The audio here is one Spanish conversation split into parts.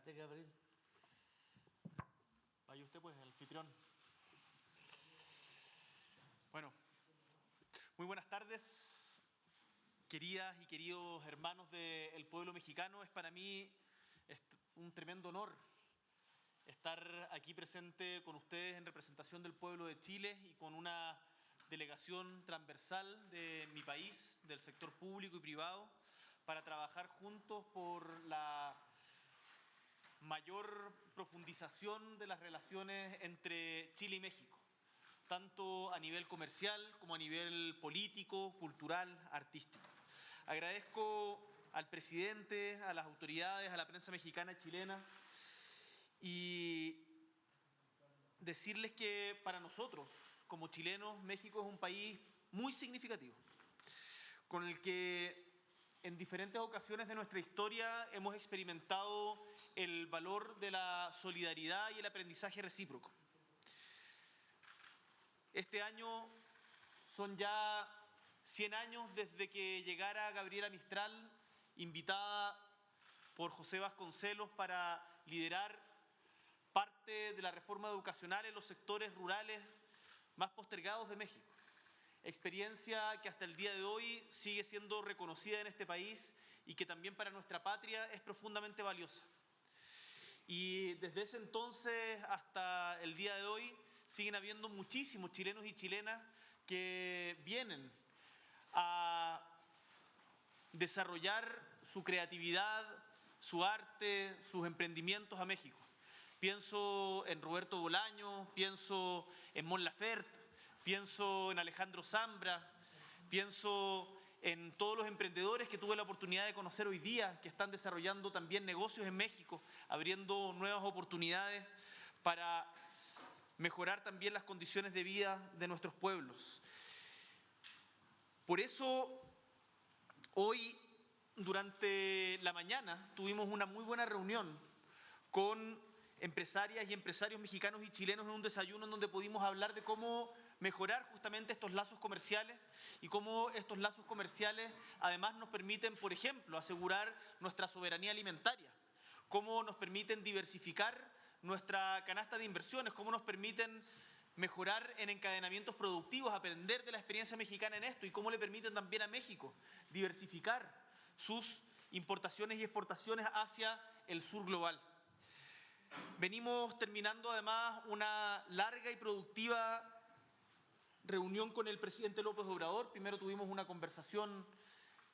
Adelante, Gabriel. Vaya usted, pues, el anfitrión. Bueno, muy buenas tardes, queridas y queridos hermanos del pueblo mexicano. Es para mí un tremendo honor estar aquí presente con ustedes en representación del pueblo de Chile y con una delegación transversal de mi país, del sector público y privado, para trabajar juntos por la mayor profundización de las relaciones entre Chile y México, tanto a nivel comercial como a nivel político, cultural, artístico. Agradezco al presidente, a las autoridades, a la prensa mexicana y chilena, y decirles que para nosotros, como chilenos, México es un país muy significativo, con el que en diferentes ocasiones de nuestra historia hemos experimentado el valor de la solidaridad y el aprendizaje recíproco. Este año son ya 100 años desde que llegara Gabriela Mistral, invitada por José Vasconcelos para liderar parte de la reforma educacional en los sectores rurales más postergados de México. Experiencia que hasta el día de hoy sigue siendo reconocida en este país y que también para nuestra patria es profundamente valiosa. Y desde ese entonces hasta el día de hoy siguen habiendo muchísimos chilenos y chilenas que vienen a desarrollar su creatividad, su arte, sus emprendimientos a México. Pienso en Roberto Bolaño, pienso en Mon Laferte, pienso en Alejandro Zambra, pienso en todos los emprendedores que tuve la oportunidad de conocer hoy día, que están desarrollando también negocios en México, abriendo nuevas oportunidades para mejorar también las condiciones de vida de nuestros pueblos. Por eso, hoy, durante la mañana, tuvimos una muy buena reunión con empresarias y empresarios mexicanos y chilenos en un desayuno en donde pudimos hablar de cómo mejorar justamente estos lazos comerciales y cómo estos lazos comerciales además nos permiten, por ejemplo, asegurar nuestra soberanía alimentaria, cómo nos permiten diversificar nuestra canasta de inversiones, cómo nos permiten mejorar en encadenamientos productivos, aprender de la experiencia mexicana en esto y cómo le permiten también a México diversificar sus importaciones y exportaciones hacia el sur global. Venimos terminando además una larga y productiva reunión con el presidente López Obrador. Primero tuvimos una conversación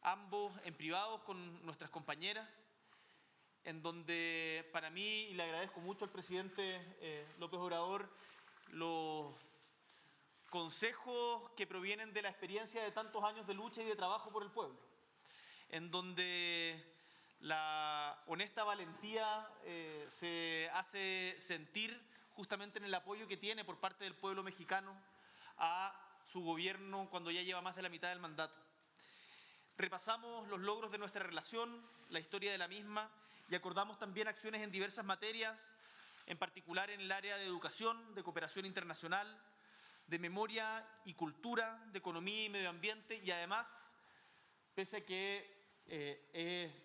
ambos en privados con nuestras compañeras, en donde para mí, y le agradezco mucho al presidente López Obrador, los consejos que provienen de la experiencia de tantos años de lucha y de trabajo por el pueblo, en donde la honesta valentía se hace sentir justamente en el apoyo que tiene por parte del pueblo mexicano a su gobierno cuando ya lleva más de la mitad del mandato. Repasamos los logros de nuestra relación, la historia de la misma, y acordamos también acciones en diversas materias, en particular en el área de educación, de cooperación internacional, de memoria y cultura, de economía y medio ambiente, y además, pese a que es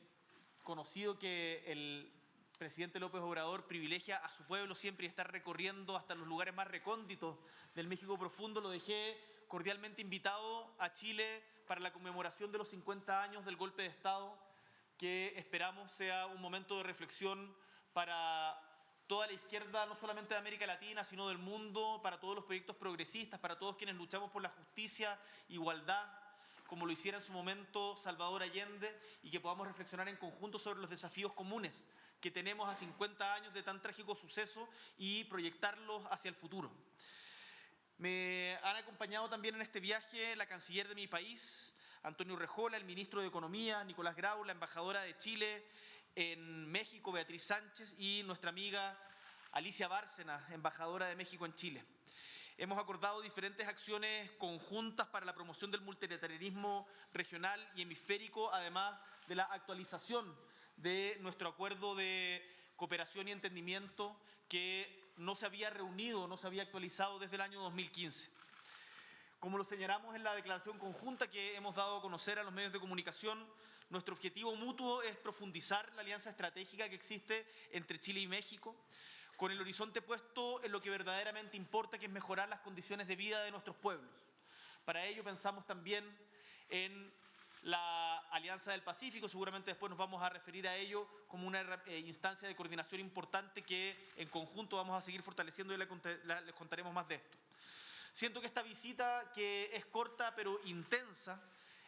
conocido que el presidente López Obrador privilegia a su pueblo siempre y está recorriendo hasta los lugares más recónditos del México profundo, lo dejé cordialmente invitado a Chile para la conmemoración de los 50 años del golpe de Estado, que esperamos sea un momento de reflexión para toda la izquierda, no solamente de América Latina, sino del mundo, para todos los proyectos progresistas, para todos quienes luchamos por la justicia, igualdad, como lo hiciera en su momento Salvador Allende, y que podamos reflexionar en conjunto sobre los desafíos comunes que tenemos a 50 años de tan trágico suceso y proyectarlos hacia el futuro. Me han acompañado también en este viaje la canciller de mi país, Antonio Urrejola, el ministro de Economía, Nicolás Grau, la embajadora de Chile en México, Beatriz Sánchez, y nuestra amiga Alicia Bárcena, embajadora de México en Chile. Hemos acordado diferentes acciones conjuntas para la promoción del multilateralismo regional y hemisférico, además de la actualización de nuestro acuerdo de cooperación y entendimiento que no se había reunido, no se había actualizado desde el año 2015. Como lo señalamos en la declaración conjunta que hemos dado a conocer a los medios de comunicación, nuestro objetivo mutuo es profundizar la alianza estratégica que existe entre Chile y México, con el horizonte puesto en lo que verdaderamente importa, que es mejorar las condiciones de vida de nuestros pueblos. Para ello pensamos también en la Alianza del Pacífico, seguramente después nos vamos a referir a ello como una instancia de coordinación importante que en conjunto vamos a seguir fortaleciendo y les contaremos más de esto. Siento que esta visita, que es corta pero intensa,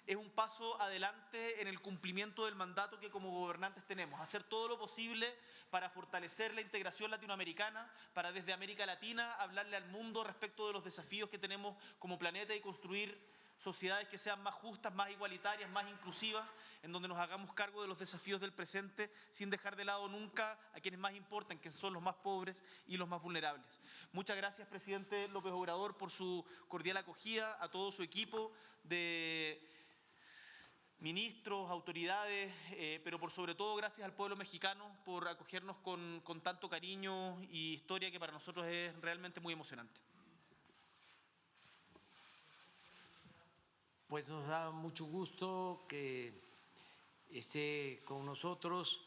es un paso adelante en el cumplimiento del mandato que como gobernantes tenemos, hacer todo lo posible para fortalecer la integración latinoamericana, para desde América Latina hablarle al mundo respecto de los desafíos que tenemos como planeta y construir sociedades que sean más justas, más igualitarias, más inclusivas, en donde nos hagamos cargo de los desafíos del presente sin dejar de lado nunca a quienes más importan, que son los más pobres y los más vulnerables. Muchas gracias, presidente López Obrador, por su cordial acogida, a todo su equipo de ministros, autoridades, pero por sobre todo gracias al pueblo mexicano por acogernos con tanto cariño y historia que para nosotros es realmente muy emocionante. Pues nos da mucho gusto que esté con nosotros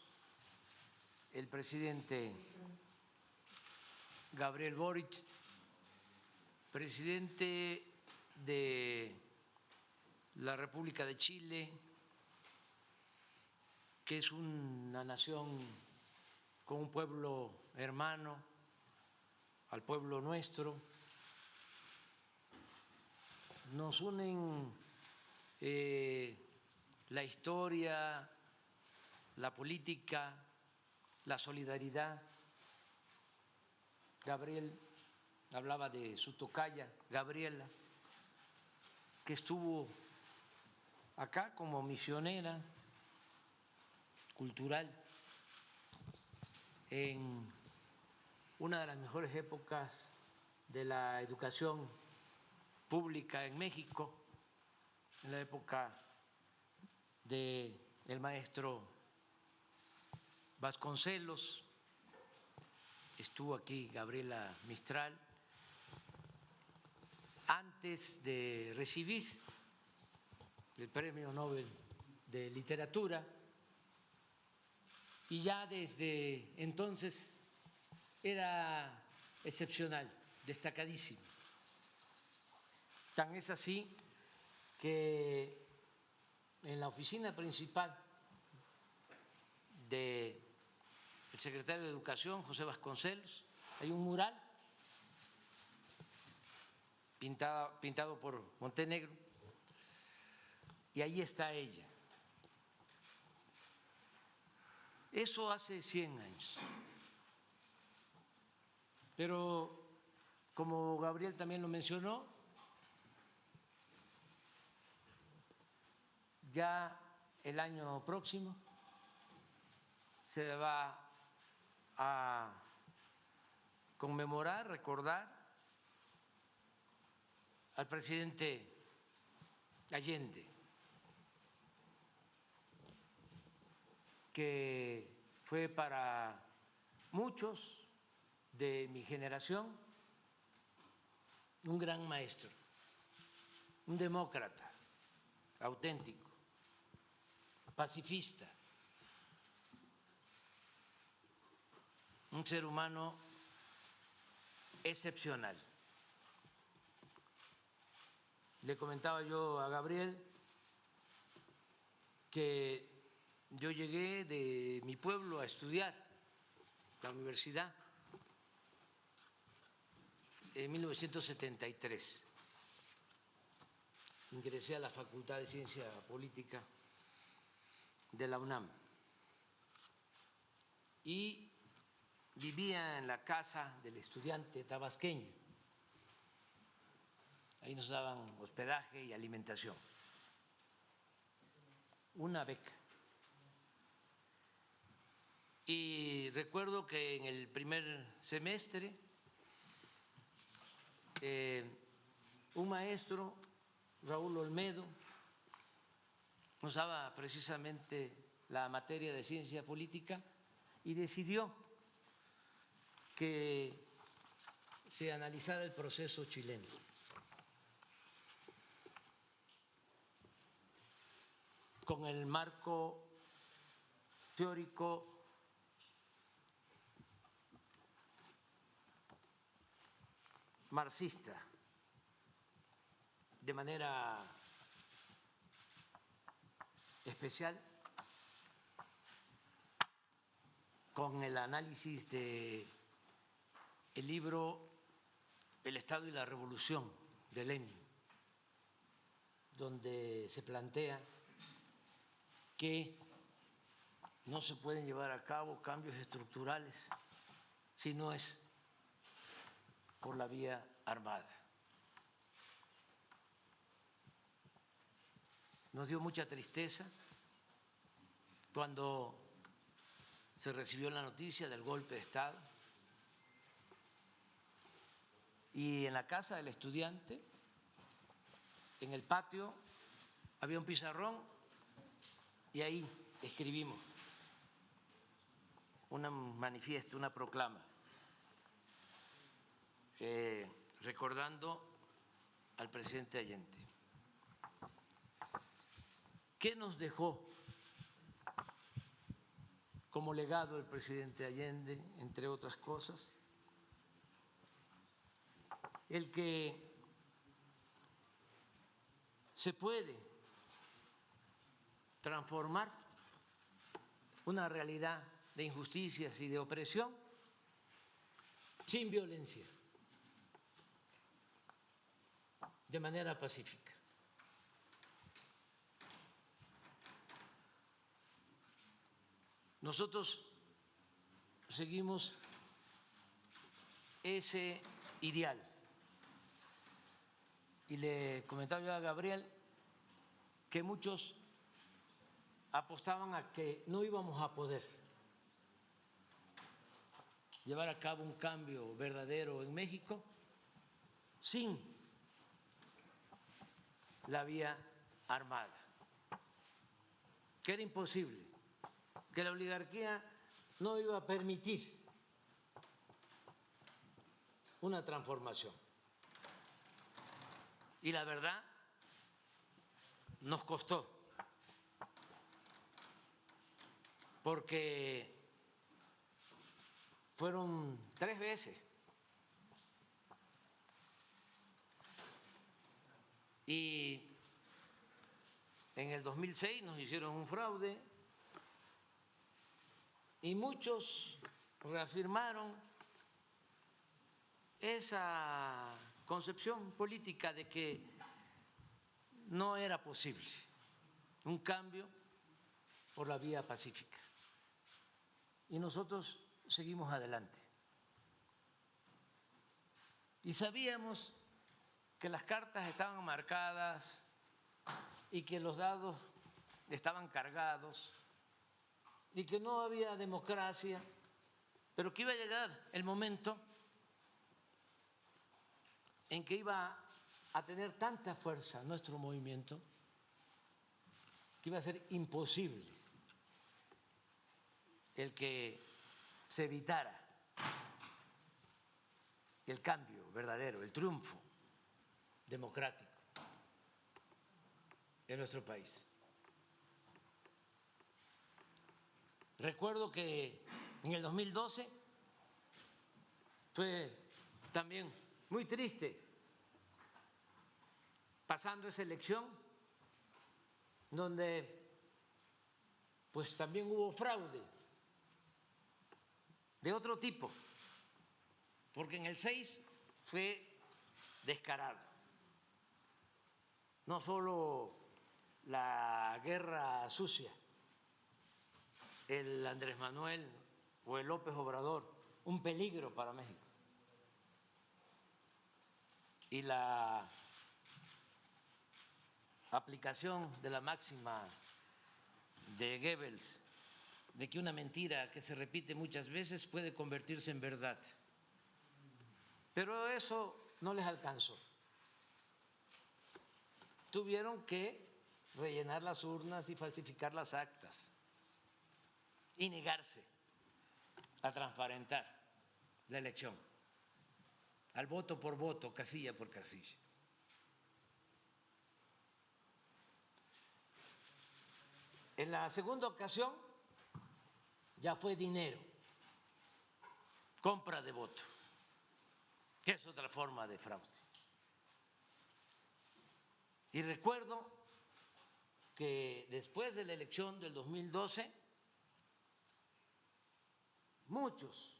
el presidente Gabriel Boric, presidente de la República de Chile, que es una nación con un pueblo hermano al pueblo nuestro. Nos unen la historia, la política, la solidaridad. Gabriel hablaba de su tocaya, Gabriela, que estuvo acá como misionera cultural en una de las mejores épocas de la educación pública en México, en la época del maestro Vasconcelos. Estuvo aquí Gabriela Mistral antes de recibir el Premio Nobel de Literatura, y ya desde entonces era excepcional, destacadísimo. Tan es así que en la oficina principal del secretario de Educación, José Vasconcelos, hay un mural pintado por Montenegro, y ahí está ella. Eso hace 100 años. Pero, como Gabriel también lo mencionó, ya el año próximo se va a conmemorar, recordar al presidente Allende, que fue para muchos de mi generación un gran maestro, un demócrata auténtico, pacifista, un ser humano excepcional. Le comentaba yo a Gabriel que yo llegué de mi pueblo a estudiar la universidad en 1973. Ingresé a la Facultad de Ciencia Política de la UNAM y vivía en la casa del estudiante tabasqueño. Ahí nos daban hospedaje y alimentación, una beca. Y recuerdo que en el primer semestre un maestro, Raúl Olmedo, nos daba precisamente la materia de ciencia política y decidió que se analizara el proceso chileno. con el marco teórico marxista, de manera especial con el análisis de el libro El Estado y la Revolución de Lenin, donde se plantea que no se pueden llevar a cabo cambios estructurales si no es por la vía armada. Nos dio mucha tristeza cuando se recibió la noticia del golpe de Estado y en la casa del estudiante, en el patio, había un pizarrón y ahí escribimos un manifiesto, una proclama, recordando al presidente Allende. ¿Qué nos dejó como legado el presidente Allende, entre otras cosas? El que se puede transformar una realidad de injusticias y de opresión sin violencia, de manera pacífica. Nosotros seguimos ese ideal y le comentaba yo a Gabriel que muchos apostaban a que no íbamos a poder llevar a cabo un cambio verdadero en México sin la vía armada, que era imposible, que la oligarquía no iba a permitir una transformación. Y la verdad, nos costó, porque fueron 3 veces. Y en el 2006 nos hicieron un fraude y muchos reafirmaron esa concepción política de que no era posible un cambio por la vía pacífica. Y nosotros seguimos adelante. Y sabíamos que las cartas estaban marcadas y que los dados estaban cargados y que no había democracia, pero que iba a llegar el momento en que iba a tener tanta fuerza nuestro movimiento que iba a ser imposible el que se evitara el cambio verdadero, el triunfo democrático en nuestro país. Recuerdo que en el 2012 fue también muy triste, pasando esa elección donde pues también hubo fraude de otro tipo, porque en el 6 fue descarado, no solo la guerra sucia, el Andrés Manuel o el López Obrador, un peligro para México, y la aplicación de la máxima de Goebbels de que una mentira que se repite muchas veces puede convertirse en verdad. Pero eso no les alcanzó. Tuvieron que rellenar las urnas y falsificar las actas y negarse a transparentar la elección, al voto por voto, casilla por casilla. En la segunda ocasión ya fue dinero, compra de voto, que es otra forma de fraude. Y recuerdo que después de la elección del 2012, muchos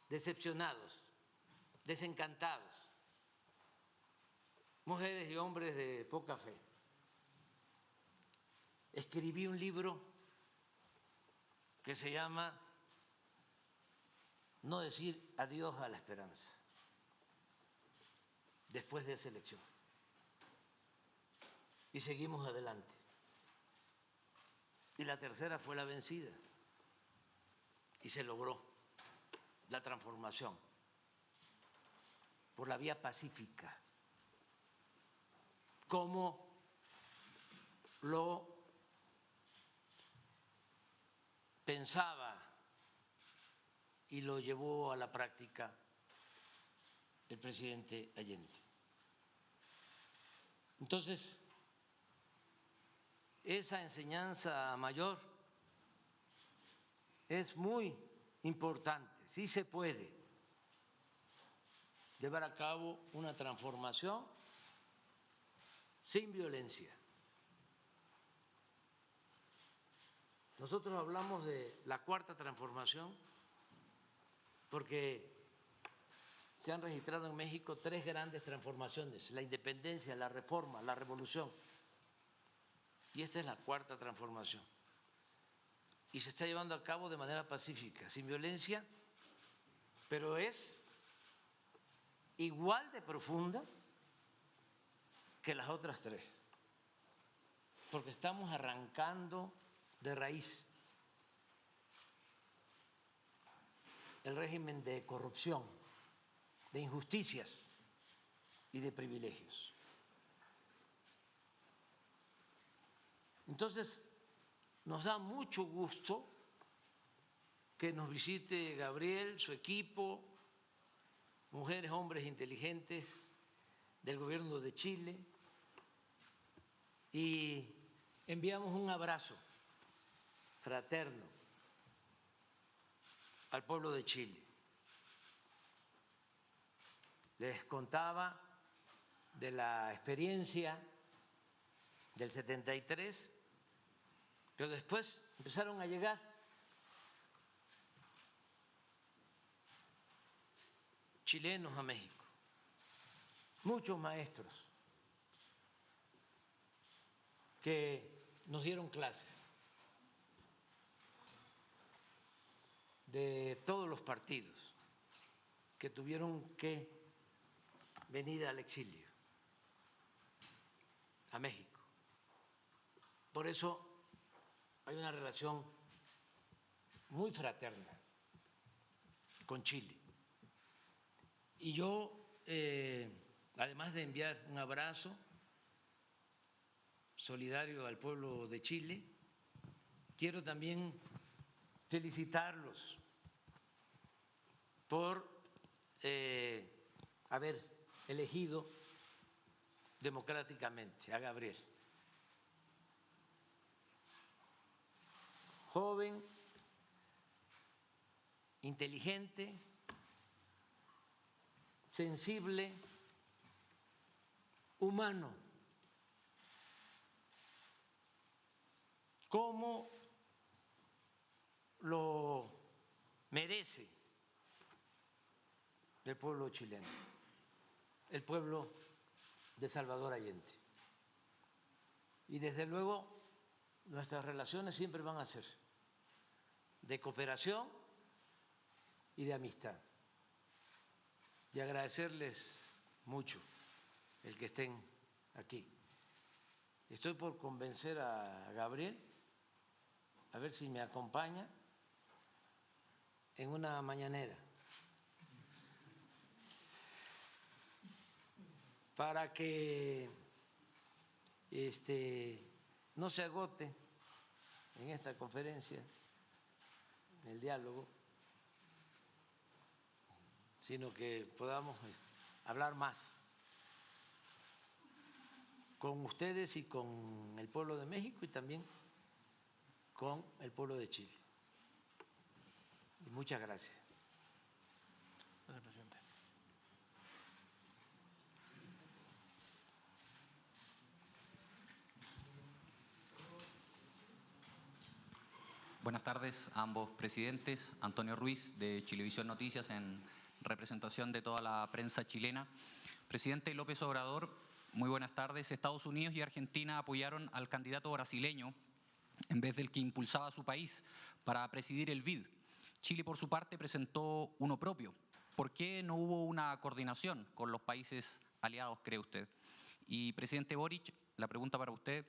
decepcionados, desencantados, mujeres y hombres de poca fe. Escribí un libro que se llama No decir adiós a la esperanza después de esa elección. Y seguimos adelante. Y la tercera fue la vencida. Y se logró la transformación por la vía pacífica, como lo pensaba y lo llevó a la práctica el presidente Allende. Entonces, esa enseñanza mayor es muy importante. Sí se puede llevar a cabo una transformación sin violencia. Nosotros hablamos de la cuarta transformación porque se han registrado en México 3 grandes transformaciones: la independencia, la reforma, la revolución. Y esta es la cuarta transformación. Y se está llevando a cabo de manera pacífica, sin violencia, pero es igual de profunda que las otras 3, porque estamos arrancando de raíz el régimen de corrupción, de injusticias y de privilegios. Entonces, nos da mucho gusto que nos visite Gabriel, su equipo, mujeres, hombres inteligentes del gobierno de Chile, y enviamos un abrazo fraterno al pueblo de Chile. Les contaba de la experiencia del 73, pero después empezaron a llegar chilenos a México, muchos maestros que nos dieron clases de todos los partidos que tuvieron que venir al exilio a México. Por eso hay una relación muy fraterna con Chile. Y yo, además de enviar un abrazo solidario al pueblo de Chile, quiero también felicitarlos por haber elegido democráticamente a Gabriel. Joven, inteligente, sensible, humano, como lo merece el pueblo chileno, el pueblo de Salvador Allende. Y desde luego nuestras relaciones siempre van a ser de cooperación y de amistad. Y agradecerles mucho el que estén aquí. Estoy por convencer a Gabriel, a ver si me acompaña en una mañanera, para que no se agote en esta conferencia el diálogo, sino que podamos hablar más. con ustedes y con el pueblo de México y también con el pueblo de Chile. Y muchas gracias. Gracias, presidente. Buenas tardes a ambos presidentes. Antonio Ruiz, de Chilevisión Noticias, en representación de toda la prensa chilena. Presidente López Obrador, muy buenas tardes. Estados Unidos y Argentina apoyaron al candidato brasileño en vez del que impulsaba a su país para presidir el BID. Chile, por su parte, presentó uno propio. ¿Por qué no hubo una coordinación con los países aliados, cree usted? Y, presidente Boric, la pregunta para usted.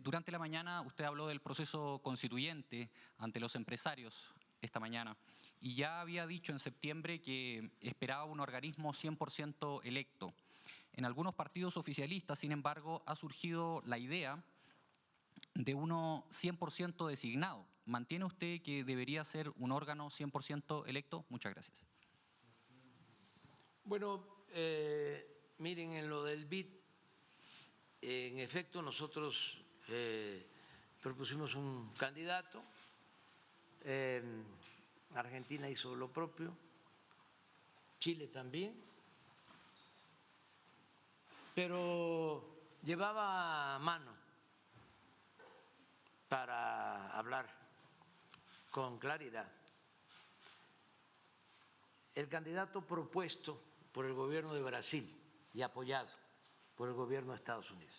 Durante la mañana usted habló del proceso constituyente ante los empresarios esta mañana y ya había dicho en septiembre que esperaba un organismo 100% electo. En algunos partidos oficialistas, sin embargo, ha surgido la idea de uno 100% designado. ¿Mantiene usted que debería ser un órgano 100% electo? Muchas gracias. Bueno, miren, en lo del BID, en efecto, nosotros propusimos un candidato, Argentina hizo lo propio, Chile también, pero llevaba mano para hablar con claridad. El candidato propuesto por el gobierno de Brasil y apoyado por el gobierno de Estados Unidos.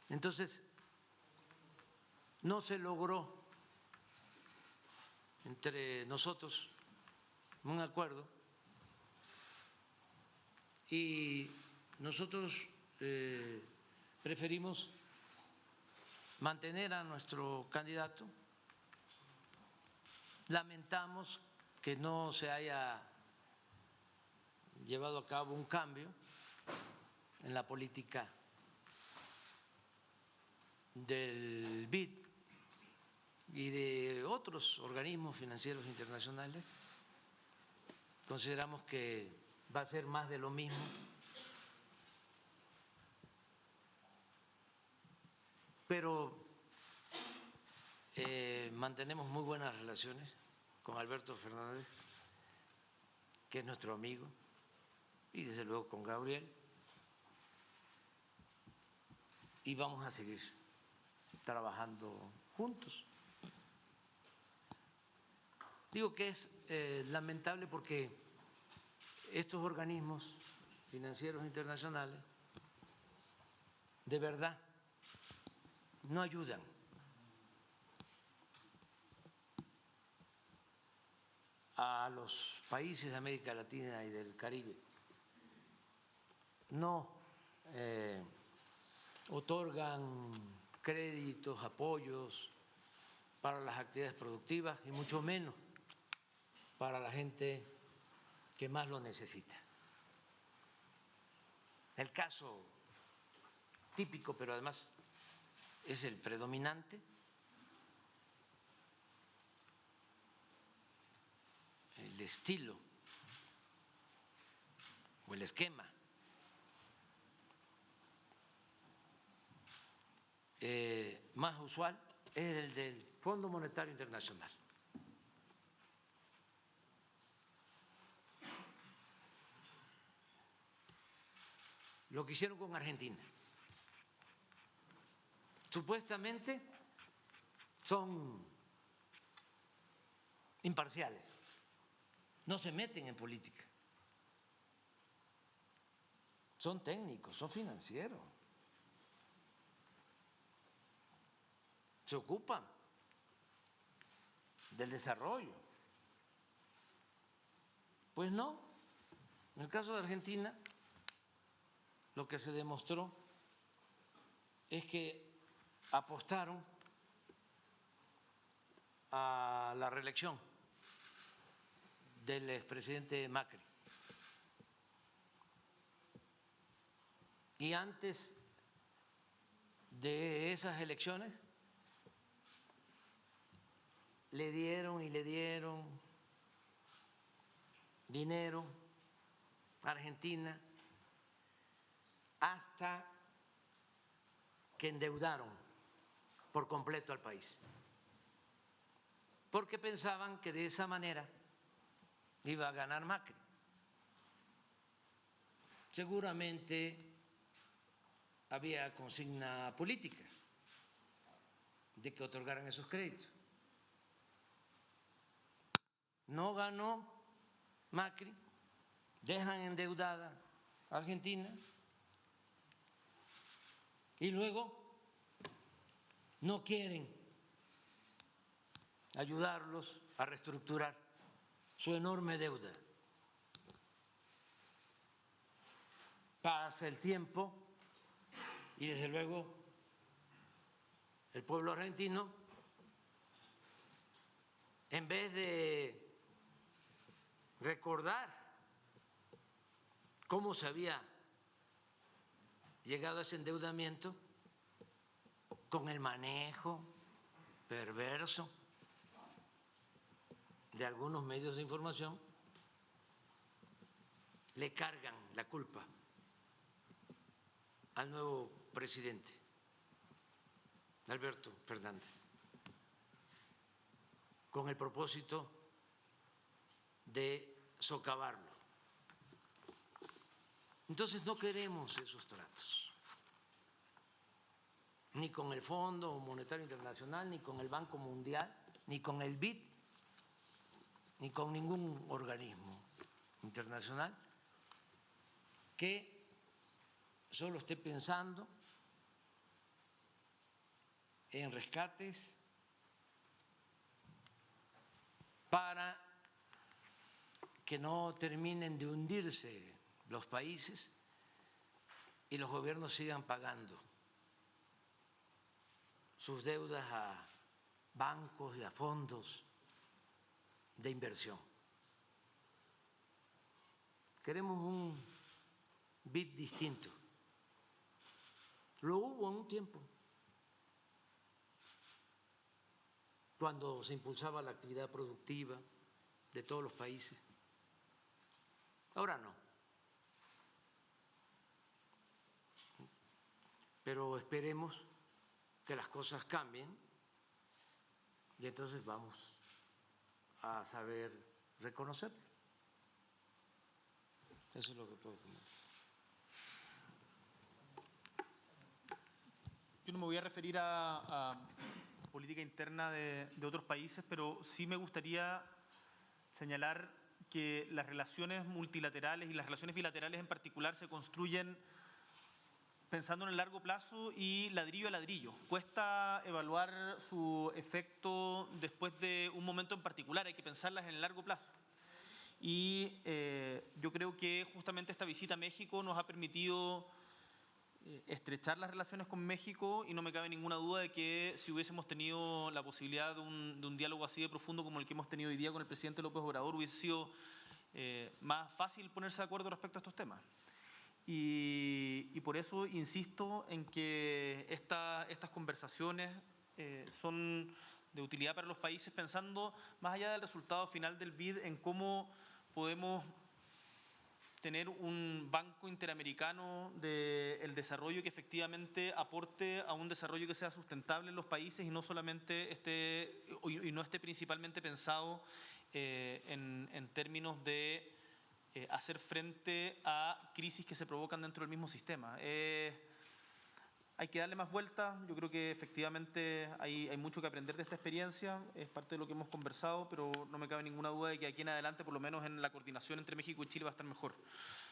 Entonces, no se logró entre nosotros un acuerdo y nosotros preferimos mantener a nuestro candidato. Lamentamos que no se haya llevado a cabo un cambio en la política del BID y de otros organismos financieros internacionales. Consideramos que va a ser más de lo mismo. Pero mantenemos muy buenas relaciones con Alberto Fernández, que es nuestro amigo, y desde luego con Gabriel, y vamos a seguir trabajando juntos. Digo que es lamentable porque estos organismos financieros internacionales de verdad no ayudan a los países de América Latina y del Caribe, no otorgan créditos, apoyos para las actividades productivas y mucho menos para la gente que más lo necesita. El caso típico, pero además es el predominante, el estilo o el esquema más usual es el del Fondo Monetario Internacional. Lo que hicieron con Argentina. Supuestamente son imparciales, no se meten en política, son técnicos, son financieros, se ocupan del desarrollo. Pues no, en el caso de Argentina lo que se demostró es que apostaron a la reelección del expresidente Macri. Y antes de esas elecciones le dieron dinero a Argentina hasta que endeudaron por completo al país, porque pensaban que de esa manera iba a ganar Macri. Seguramente había consigna política de que otorgaran esos créditos. No ganó Macri, dejan endeudada a Argentina y luego no quieren ayudarlos a reestructurar su enorme deuda. Pasa el tiempo y desde luego el pueblo argentino, en vez de recordar cómo se había llegado a ese endeudamiento, con el manejo perverso de algunos medios de información, le cargan la culpa al nuevo presidente, Alberto Fernández, con el propósito de socavarlo. Entonces no queremos esos tratos, ni con el Fondo Monetario Internacional, ni con el Banco Mundial, ni con el BID, ni con ningún organismo internacional que solo esté pensando en rescates para que no terminen de hundirse los países y los gobiernos sigan pagando sus deudas a bancos y a fondos de inversión. Queremos un BID distinto. Lo hubo en un tiempo, cuando se impulsaba la actividad productiva de todos los países. Ahora no. Pero esperemos que las cosas cambien y entonces vamos a saber reconocerlo. Eso es lo que puedo comentar. Yo no me voy a referir a política interna de otros países, pero sí me gustaría señalar que las relaciones multilaterales y las relaciones bilaterales en particular se construyen pensando en el largo plazo y ladrillo a ladrillo. Cuesta evaluar su efecto después de un momento en particular, hay que pensarlas en el largo plazo. Y yo creo que justamente esta visita a México nos ha permitido estrechar las relaciones con México y no me cabe ninguna duda de que si hubiésemos tenido la posibilidad de un diálogo así de profundo como el que hemos tenido hoy día con el presidente López Obrador, hubiese sido más fácil ponerse de acuerdo respecto a estos temas. Y por eso insisto en que estas conversaciones son de utilidad para los países, pensando más allá del resultado final del BID en cómo podemos tener un banco interamericano del desarrollo que efectivamente aporte a un desarrollo que sea sustentable en los países y no solamente esté principalmente pensado en términos de hacer frente a crisis que se provocan dentro del mismo sistema. Hay que darle más vueltas. Yo creo que efectivamente hay mucho que aprender de esta experiencia, es parte de lo que hemos conversado, pero no me cabe ninguna duda de que aquí en adelante, por lo menos en la coordinación entre México y Chile, va a estar mejor.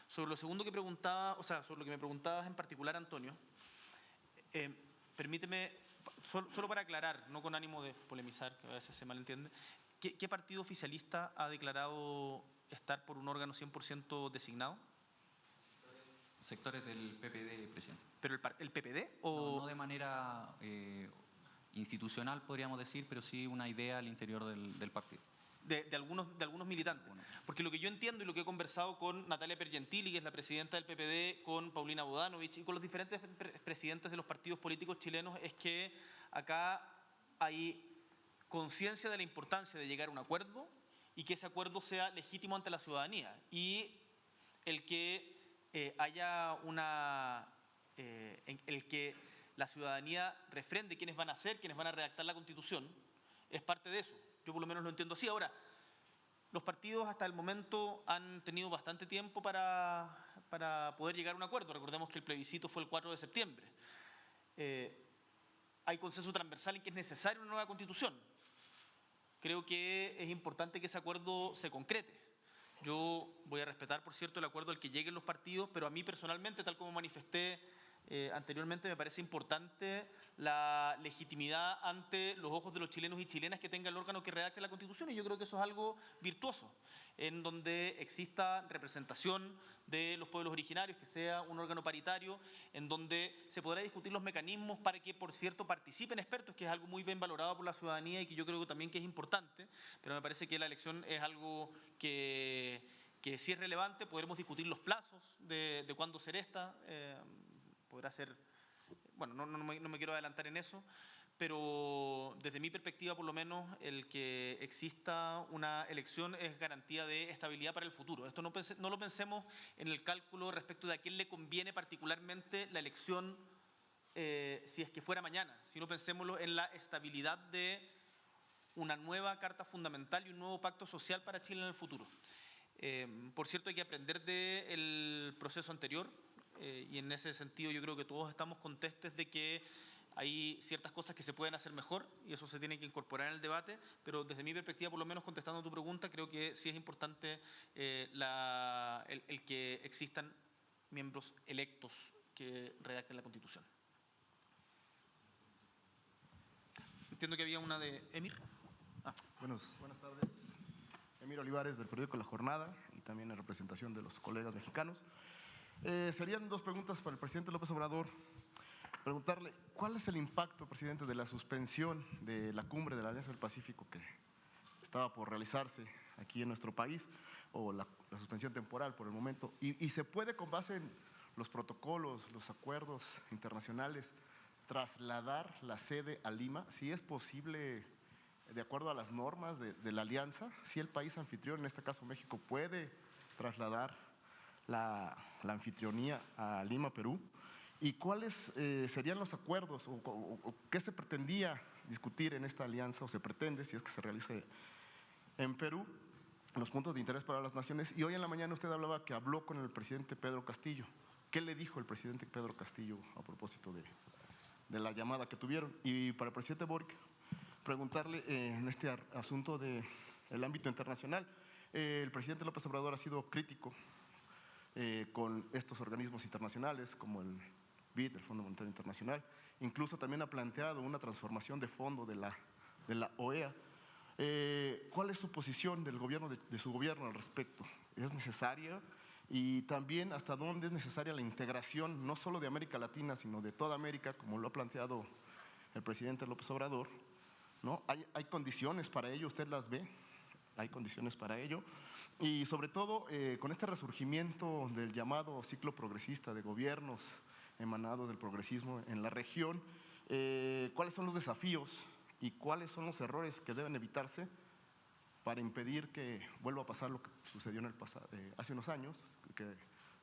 Sobre lo segundo que preguntaba, o sea, sobre lo que me preguntabas en particular, Antonio, permíteme, solo para aclarar, no con ánimo de polemizar, que a veces se malentiende, ¿qué partido oficialista ha declarado estar por un órgano 100% designado? Sectores del PPD, presidente. ¿Pero el PPD? O... No de manera institucional, podríamos decir, pero sí una idea al interior del partido. De algunos militantes. Porque lo que yo entiendo y lo que he conversado con Natalia Pergentili, que es la presidenta del PPD, con Paulina Bodanovich y con los diferentes presidentes de los partidos políticos chilenos, es que acá hay conciencia de la importancia de llegar a un acuerdo y que ese acuerdo sea legítimo ante la ciudadanía. Y el que haya una en el que la ciudadanía refrende quiénes van a ser, quiénes van a redactar la Constitución, es parte de eso. Yo por lo menos lo entiendo así. Ahora, los partidos hasta el momento han tenido bastante tiempo para poder llegar a un acuerdo. Recordemos que el plebiscito fue el 4 de septiembre. Hay consenso transversal en que es necesaria una nueva Constitución. Creo que es importante que ese acuerdo se concrete. Yo voy a respetar, por cierto, el acuerdo al que lleguen los partidos, pero a mí personalmente, tal como manifesté anteriormente, me parece importante la legitimidad ante los ojos de los chilenos y chilenas que tenga el órgano que redacte la Constitución, y yo creo que eso es algo virtuoso, en donde exista representación de los pueblos originarios, que sea un órgano paritario, en donde se podrá discutir los mecanismos para que, por cierto, participen expertos, que es algo muy bien valorado por la ciudadanía y que yo creo también que es importante, pero me parece que la elección es algo que sí es relevante. Podremos discutir los plazos de cuándo ser esta, podrá ser, bueno, no me quiero adelantar en eso, pero desde mi perspectiva, por lo menos, el que exista una elección es garantía de estabilidad para el futuro. Esto no lo pensemos en el cálculo respecto de a quién le conviene particularmente la elección si es que fuera mañana, sino pensémoslo en la estabilidad de una nueva Carta Fundamental y un nuevo pacto social para Chile en el futuro. Por cierto, hay que aprender del proceso anterior y en ese sentido yo creo que todos estamos conscientes de que hay ciertas cosas que se pueden hacer mejor y eso se tiene que incorporar en el debate, pero desde mi perspectiva, por lo menos contestando tu pregunta, creo que sí es importante el que existan miembros electos que redacten la Constitución. Entiendo que había una de Emir. Buenas tardes. Emir Olivares, del periódico La Jornada, y también en representación de los colegas mexicanos. Serían dos preguntas para el presidente López Obrador. Preguntarle, ¿cuál es el impacto, presidente, de la suspensión de la cumbre de la Alianza del Pacífico que estaba por realizarse aquí en nuestro país, o la suspensión temporal por el momento? ¿Y se puede, con base en los protocolos, los acuerdos internacionales, trasladar la sede a Lima? Si es posible, de acuerdo a las normas de la alianza, si el país anfitrión, en este caso México, puede trasladar la anfitrionía a Lima, Perú. ¿Y cuáles serían los acuerdos o qué se pretendía discutir en esta alianza, o se pretende, si es que se realice en Perú, los puntos de interés para las naciones? Y hoy en la mañana usted hablaba que habló con el presidente Pedro Castillo. ¿Qué le dijo el presidente Pedro Castillo a propósito de la llamada que tuvieron? Y para el presidente Boric, preguntarle en este asunto del ámbito internacional. El presidente López Obrador ha sido crítico con estos organismos internacionales como el BID, el Fondo Monetario Internacional. Incluso también ha planteado una transformación de fondo de la OEA. ¿Cuál es su posición del gobierno, de su gobierno al respecto? ¿Es necesaria? Y también, ¿hasta dónde es necesaria la integración, no solo de América Latina, sino de toda América, como lo ha planteado el presidente López Obrador, ¿no? ¿Hay condiciones para ello? ¿Usted las ve? Hay condiciones para ello. Y sobre todo, con este resurgimiento del llamado ciclo progresista de gobiernos emanados del progresismo en la región, ¿cuáles son los desafíos y cuáles son los errores que deben evitarse para impedir que vuelva a pasar lo que sucedió en el pasado, hace unos años, que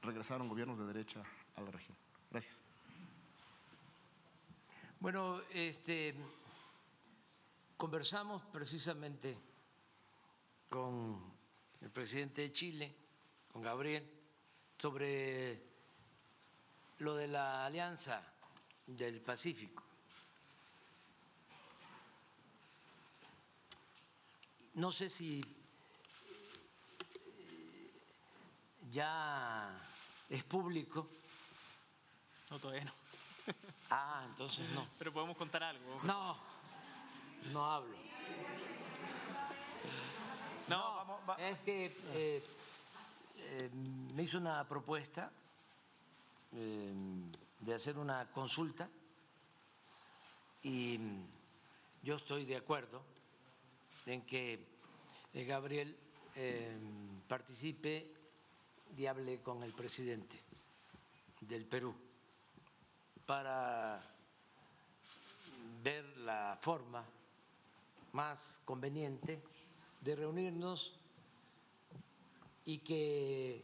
regresaron gobiernos de derecha a la región? Gracias. Bueno, conversamos precisamente con el presidente de Chile, con Gabriel, sobre lo de la Alianza del Pacífico. No sé si ya es público. No, todavía no. Ah, entonces no. Pero podemos contar algo. No hablo. No, vamos. Es que me hizo una propuesta de hacer una consulta y yo estoy de acuerdo en que Gabriel participe y hable con el presidente del Perú para ver la forma más conveniente de reunirnos y que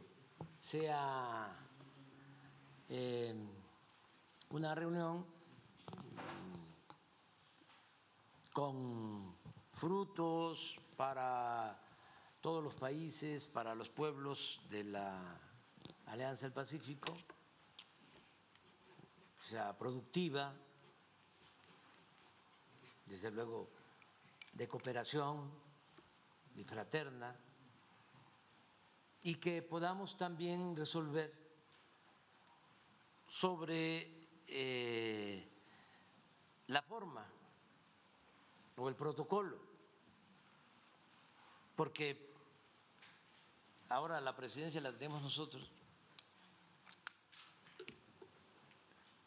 sea una reunión con frutos para todos los países, para los pueblos de la Alianza del Pacífico, o sea, productiva, desde luego de cooperación, de fraterna, y que podamos también resolver sobre la forma o el protocolo, porque ahora la presidencia la tenemos nosotros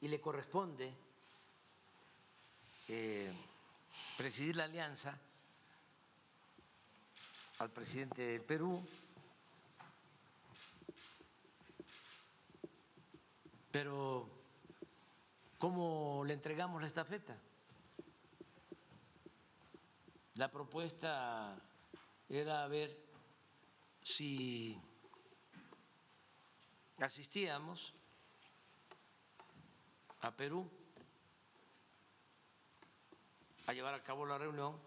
y le corresponde presidir la alianza al presidente del Perú, pero ¿cómo le entregamos la estafeta? La propuesta era ver si asistíamos a Perú a llevar a cabo la reunión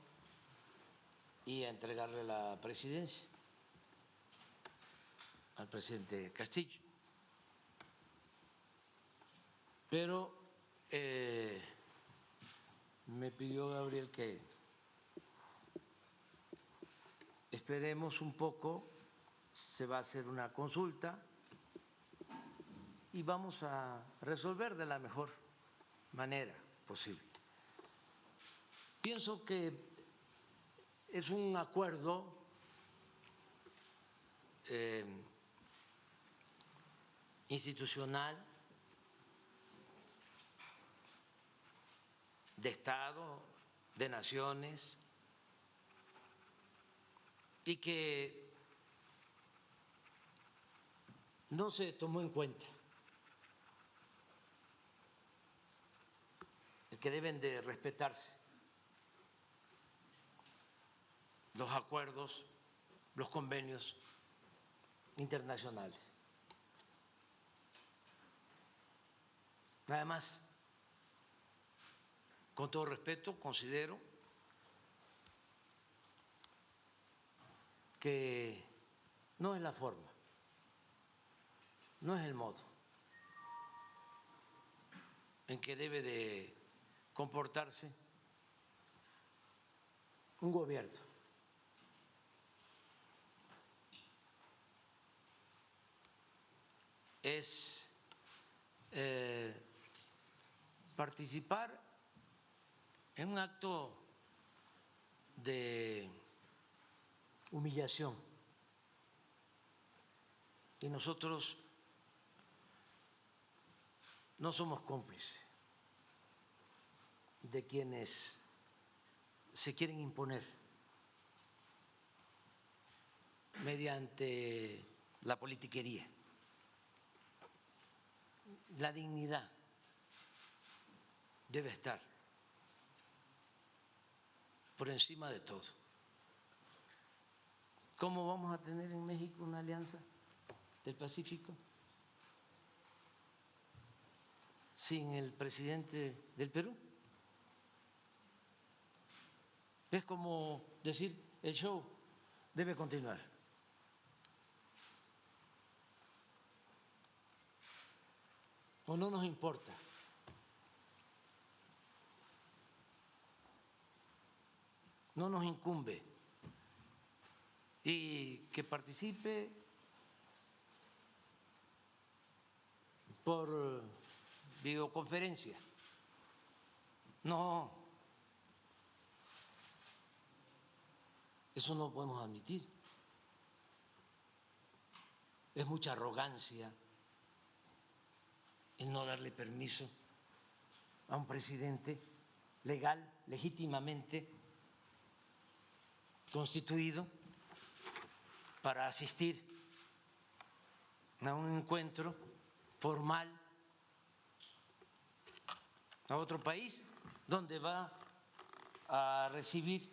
y a entregarle la presidencia al presidente Castillo. Pero me pidió Gabriel que esperemos un poco, se va a hacer una consulta y vamos a resolver de la mejor manera posible. Pienso que es un acuerdo institucional de Estado, de naciones, y que no se tomó en cuenta el que deben de respetarse los acuerdos, los convenios internacionales. Nada más, con todo respeto, considero que no es la forma, no es el modo en que debe de comportarse un gobierno. Es participar en un acto de humillación. Y nosotros no somos cómplices de quienes se quieren imponer mediante la politiquería. La dignidad debe estar por encima de todo. ¿Cómo vamos a tener en México una alianza del Pacífico sin el presidente del Perú? Es como decir, el show debe continuar. ¿O no nos importa? No nos incumbe. Y que participe por videoconferencia. No, eso no podemos admitir. Es mucha arrogancia el no darle permiso a un presidente legal, legítimamente constituido para asistir a un encuentro formal a otro país donde va a recibir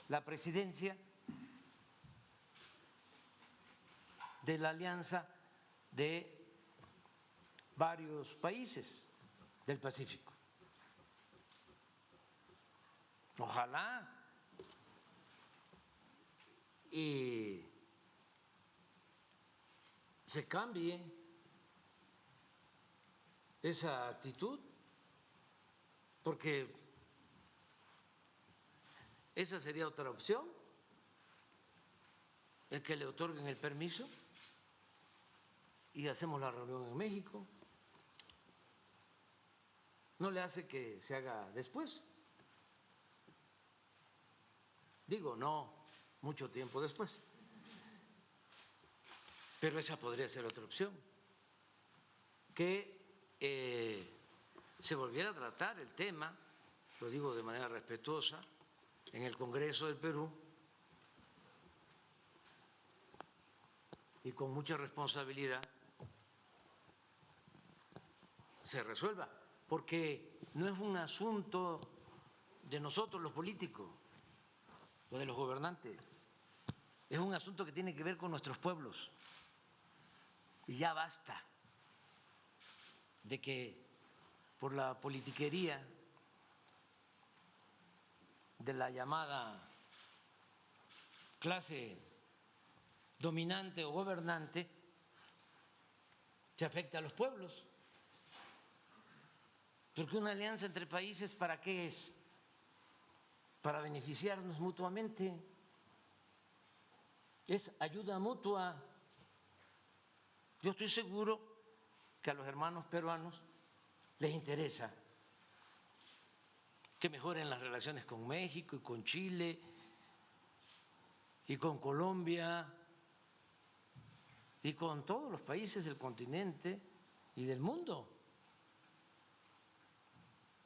la presidencia de la alianza de varios países del Pacífico. Ojalá y se cambie esa actitud, porque esa sería otra opción, es que le otorguen el permiso y hacemos la reunión en México. No le hace que se haga después. Digo, no mucho tiempo después. Pero esa podría ser otra opción, que se volviera a tratar el tema, lo digo de manera respetuosa, en el Congreso del Perú y con mucha responsabilidad se resuelva, porque no es un asunto de nosotros los políticos o de los gobernantes, es un asunto que tiene que ver con nuestros pueblos. Y ya basta de que por la politiquería de la llamada clase dominante o gobernante se afecte a los pueblos. Porque una alianza entre países, ¿para qué es? Para beneficiarnos mutuamente. Es ayuda mutua. Yo estoy seguro que a los hermanos peruanos les interesa que mejoren las relaciones con México y con Chile y con Colombia y con todos los países del continente y del mundo.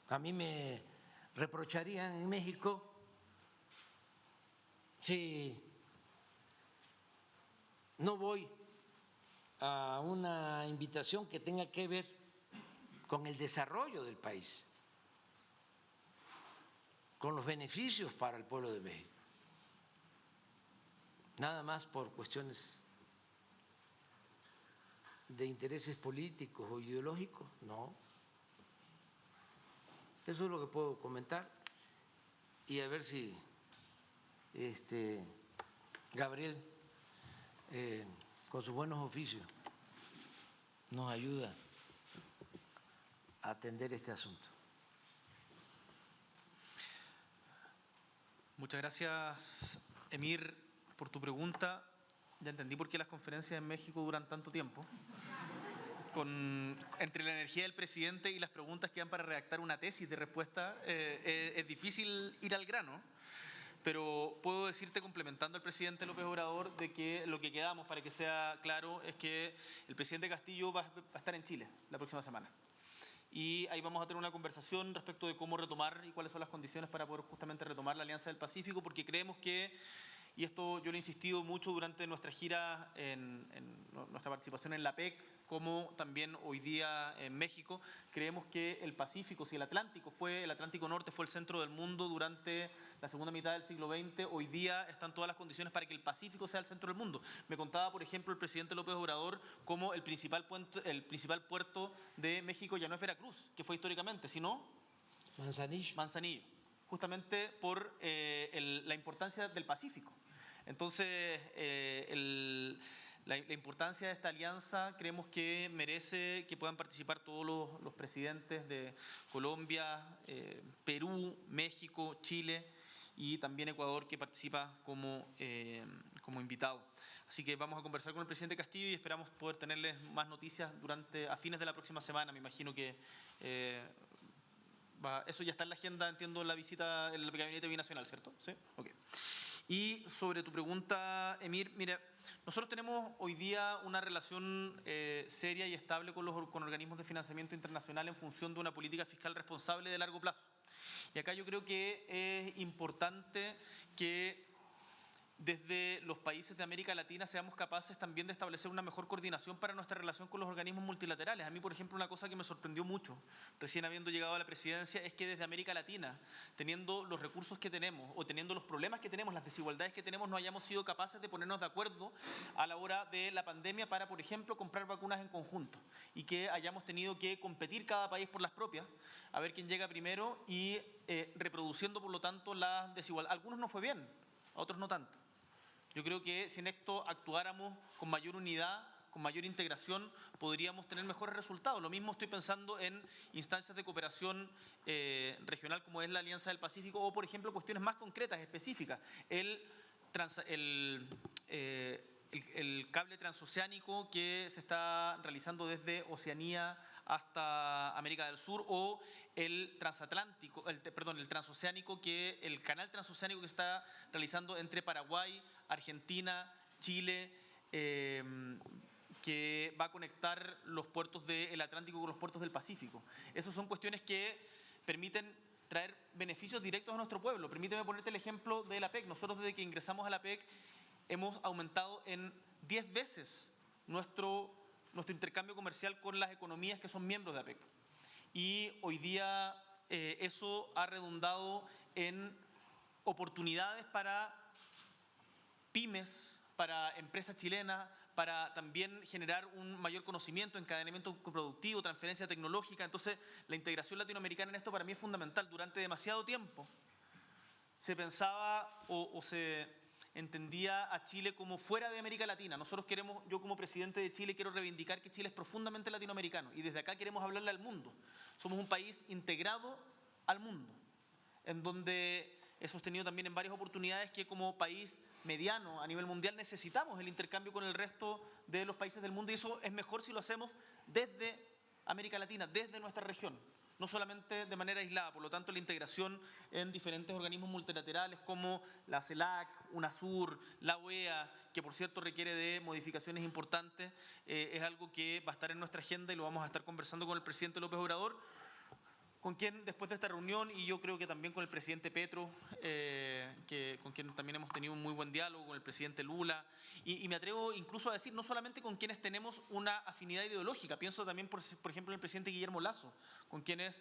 A mí me reprocharían en México si no voy a una invitación que tenga que ver con el desarrollo del país, con los beneficios para el pueblo de México, nada más por cuestiones de intereses políticos o ideológicos, no. Eso es lo que puedo comentar y a ver si Gabriel, con sus buenos oficios, nos ayuda a atender este asunto. Muchas gracias, Emir, por tu pregunta. Ya entendí por qué las conferencias en México duran tanto tiempo. Entre la energía del presidente y las preguntas que dan para redactar una tesis de respuesta, es difícil ir al grano. Pero puedo decirte, complementando al presidente López Obrador, de que lo que quedamos, para que sea claro, es que el presidente Castillo va a estar en Chile la próxima semana. Y ahí vamos a tener una conversación respecto de cómo retomar y cuáles son las condiciones para poder justamente retomar la Alianza del Pacífico, porque creemos que, y esto yo lo he insistido mucho durante nuestra gira, en nuestra participación en la PEC, como también hoy día en México, creemos que el Pacífico, si el Atlántico Norte fue el centro del mundo durante la segunda mitad del siglo XX, hoy día están todas las condiciones para que el Pacífico sea el centro del mundo. Me contaba, por ejemplo, el presidente López Obrador cómo el principal puerto de México ya no es Veracruz, que fue históricamente, sino Manzanillo, justamente por la importancia del Pacífico. Entonces, la importancia de esta alianza creemos que merece que puedan participar todos los presidentes de Colombia, Perú, México, Chile y también Ecuador, que participa como invitado. Así que vamos a conversar con el presidente Castillo y esperamos poder tenerles más noticias a fines de la próxima semana. Me imagino que eso ya está en la agenda, entiendo, la visita del gabinete binacional, ¿cierto? Sí, ok. Y sobre tu pregunta, Emir, mira, nosotros tenemos hoy día una relación seria y estable con organismos de financiamiento internacional en función de una política fiscal responsable de largo plazo. Y acá yo creo que es importante que desde los países de América Latina seamos capaces también de establecer una mejor coordinación para nuestra relación con los organismos multilaterales. A mí, por ejemplo, una cosa que me sorprendió mucho, recién habiendo llegado a la presidencia, es que desde América Latina, teniendo los recursos que tenemos o teniendo los problemas que tenemos, las desigualdades que tenemos, no hayamos sido capaces de ponernos de acuerdo a la hora de la pandemia para, por ejemplo, comprar vacunas en conjunto y que hayamos tenido que competir cada país por las propias, a ver quién llega primero y reproduciendo, por lo tanto, las desigualdades. A algunos no fue bien, a otros no tanto. Yo creo que si en esto actuáramos con mayor unidad, con mayor integración, podríamos tener mejores resultados. Lo mismo estoy pensando en instancias de cooperación regional como es la Alianza del Pacífico o, por ejemplo, cuestiones más concretas, específicas. El cable transoceánico que se está realizando desde Oceanía hasta América del Sur o el transoceánico, el canal transoceánico que está realizando entre Paraguay, Argentina, Chile, que va a conectar los puertos del Atlántico con los puertos del Pacífico. Esas son cuestiones que permiten traer beneficios directos a nuestro pueblo. Permíteme ponerte el ejemplo de la PEC. Nosotros desde que ingresamos a la PEC hemos aumentado en 10 veces nuestro intercambio comercial con las economías que son miembros de APEC. Y hoy día eso ha redundado en oportunidades para pymes, para empresas chilenas, para también generar un mayor conocimiento, encadenamiento productivo, transferencia tecnológica. Entonces, la integración latinoamericana en esto para mí es fundamental. Durante demasiado tiempo se pensaba o se entendía a Chile como fuera de América Latina. Nosotros queremos, yo como presidente de Chile quiero reivindicar que Chile es profundamente latinoamericano y desde acá queremos hablarle al mundo. Somos un país integrado al mundo, en donde he sostenido también en varias oportunidades que como país mediano a nivel mundial necesitamos el intercambio con el resto de los países del mundo y eso es mejor si lo hacemos desde América Latina, desde nuestra región, no solamente de manera aislada. Por lo tanto, la integración en diferentes organismos multilaterales como la CELAC, UNASUR, la OEA, que por cierto requiere de modificaciones importantes, es algo que va a estar en nuestra agenda y lo vamos a estar conversando con el presidente López Obrador, con quien después de esta reunión, y yo creo que también con el presidente Petro, con quien también hemos tenido un muy buen diálogo, con el presidente Lula, y me atrevo incluso a decir, no solamente con quienes tenemos una afinidad ideológica, pienso también, por ejemplo, en el presidente Guillermo Lasso, con quien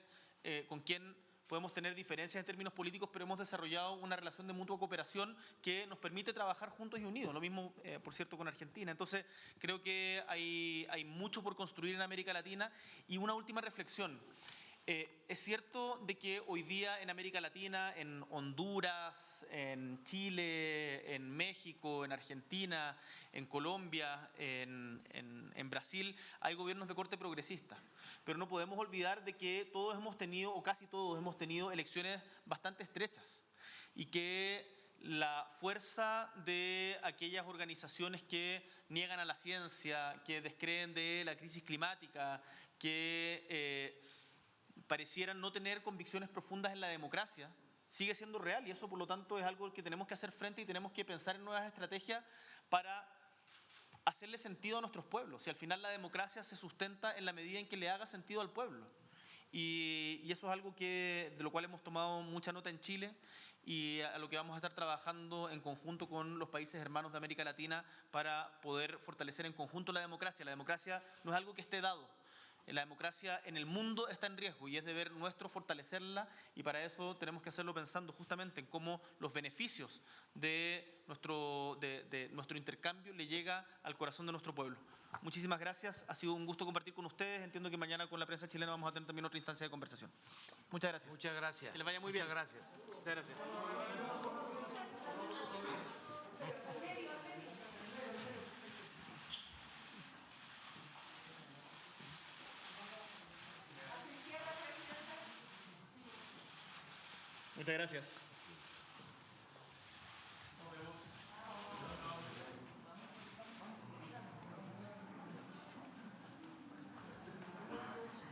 podemos tener diferencias en términos políticos, pero hemos desarrollado una relación de mutua cooperación que nos permite trabajar juntos y unidos. Lo mismo, por cierto, con Argentina. Entonces, creo que hay mucho por construir en América Latina. Y una última reflexión. Es cierto de que hoy día en América Latina, en Honduras, en Chile, en México, en Argentina, en Colombia, en Brasil, hay gobiernos de corte progresista. Pero no podemos olvidar de que todos hemos tenido, o casi todos hemos tenido, elecciones bastante estrechas y que la fuerza de aquellas organizaciones que niegan a la ciencia, que descreen de la crisis climática, que parecieran no tener convicciones profundas en la democracia, sigue siendo real y eso por lo tanto es algo que tenemos que hacer frente y tenemos que pensar en nuevas estrategias para hacerle sentido a nuestros pueblos. Si al final la democracia se sustenta en la medida en que le haga sentido al pueblo. Y eso es algo de lo cual hemos tomado mucha nota en Chile y a lo que vamos a estar trabajando en conjunto con los países hermanos de América Latina para poder fortalecer en conjunto la democracia. La democracia no es algo que esté dado. La democracia en el mundo está en riesgo y es deber nuestro fortalecerla y para eso tenemos que hacerlo pensando justamente en cómo los beneficios de nuestro intercambio le llega al corazón de nuestro pueblo. Muchísimas gracias, ha sido un gusto compartir con ustedes. Entiendo que mañana con la prensa chilena vamos a tener también otra instancia de conversación. Muchas gracias. Muchas gracias. Que les vaya muy bien. Muchas gracias. Muchas gracias. Muchas gracias.